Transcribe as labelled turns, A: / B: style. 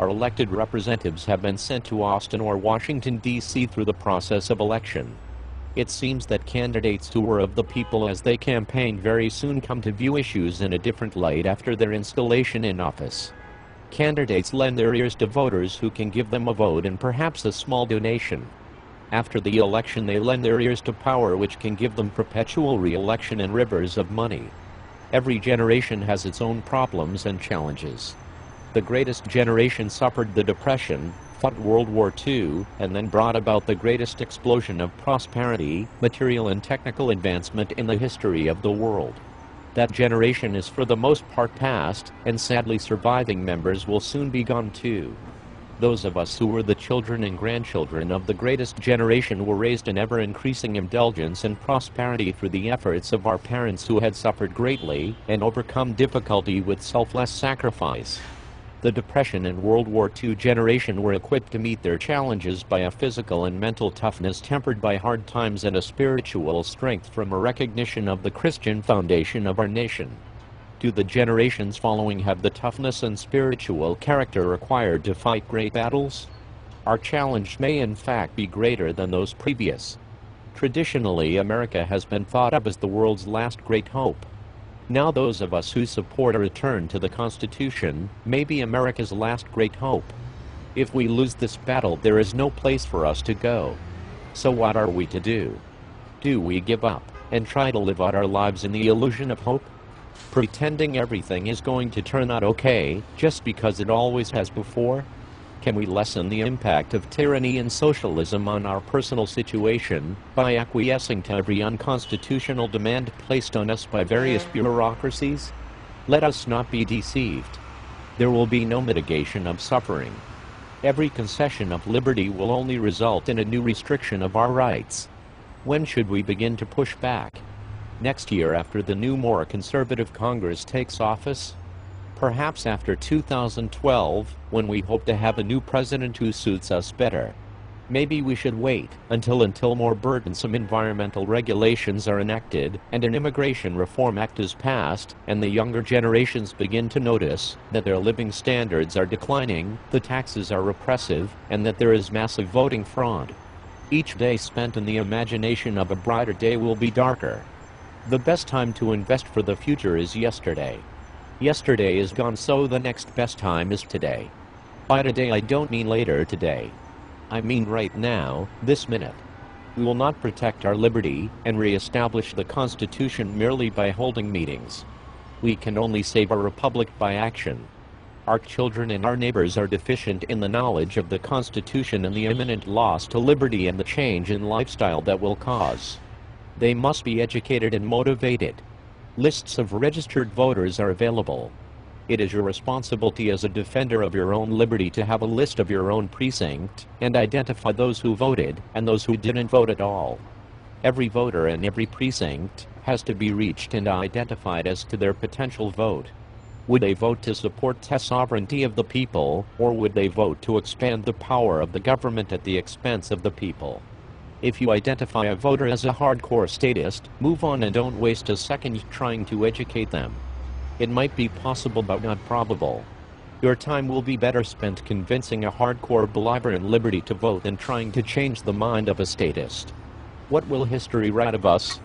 A: Our elected representatives have been sent to Austin or Washington, D.C. through the process of election. It seems that candidates who were of the people as they campaigned very soon come to view issues in a different light after their installation in office. Candidates lend their ears to voters who can give them a vote and perhaps a small donation. After the election, they lend their ears to power, which can give them perpetual re-election and rivers of money. Every generation has its own problems and challenges. The greatest generation suffered the Depression, fought World War II, and then brought about the greatest explosion of prosperity, material and technical advancement in the history of the world. That generation is for the most part past, and sadly surviving members will soon be gone too. Those of us who were the children and grandchildren of the greatest generation were raised in ever-increasing indulgence and prosperity through the efforts of our parents who had suffered greatly and overcome difficulty with selfless sacrifice. The Depression and World War II generation were equipped to meet their challenges by a physical and mental toughness tempered by hard times and a spiritual strength from a recognition of the Christian foundation of our nation. Do the generations following have the toughness and spiritual character required to fight great battles? Our challenge may in fact be greater than those previous. Traditionally, America has been thought of as the world's last great hope. Now those of us who support a return to the Constitution may be America's last great hope. If we lose this battle, there is no place for us to go. So what are we to do? Do we give up and try to live out our lives in the illusion of hope? Pretending everything is going to turn out okay, just because it always has before? Can we lessen the impact of tyranny and socialism on our personal situation by acquiescing to every unconstitutional demand placed on us by various bureaucracies? Let us not be deceived. There will be no mitigation of suffering. Every concession of liberty will only result in a new restriction of our rights. When should we begin to push back? Next year, after the new, more conservative Congress takes office? Perhaps after 2012, when we hope to have a new president who suits us better. Maybe we should wait until more burdensome environmental regulations are enacted and an immigration reform act is passed, and the younger generations begin to notice that their living standards are declining, the taxes are repressive, and that there is massive voting fraud. Each day spent in the imagination of a brighter day will be darker. The best time to invest for the future is yesterday. Yesterday is gone, so the next best time is today. By today I don't mean later today. I mean right now, this minute. We will not protect our liberty and re-establish the Constitution merely by holding meetings. We can only save our republic by action. Our children and our neighbors are deficient in the knowledge of the Constitution and the imminent loss to liberty and the change in lifestyle that will cause. They must be educated and motivated. Lists of registered voters are available. It is your responsibility as a defender of your own liberty to have a list of your own precinct and identify those who voted and those who didn't vote at all. Every voter in every precinct has to be reached and identified as to their potential vote. Would they vote to support the sovereignty of the people, or would they vote to expand the power of the government at the expense of the people? If you identify a voter as a hardcore statist, move on and don't waste a second trying to educate them. It might be possible but not probable. Your time will be better spent convincing a hardcore believer in liberty to vote than trying to change the mind of a statist. What will history write of us?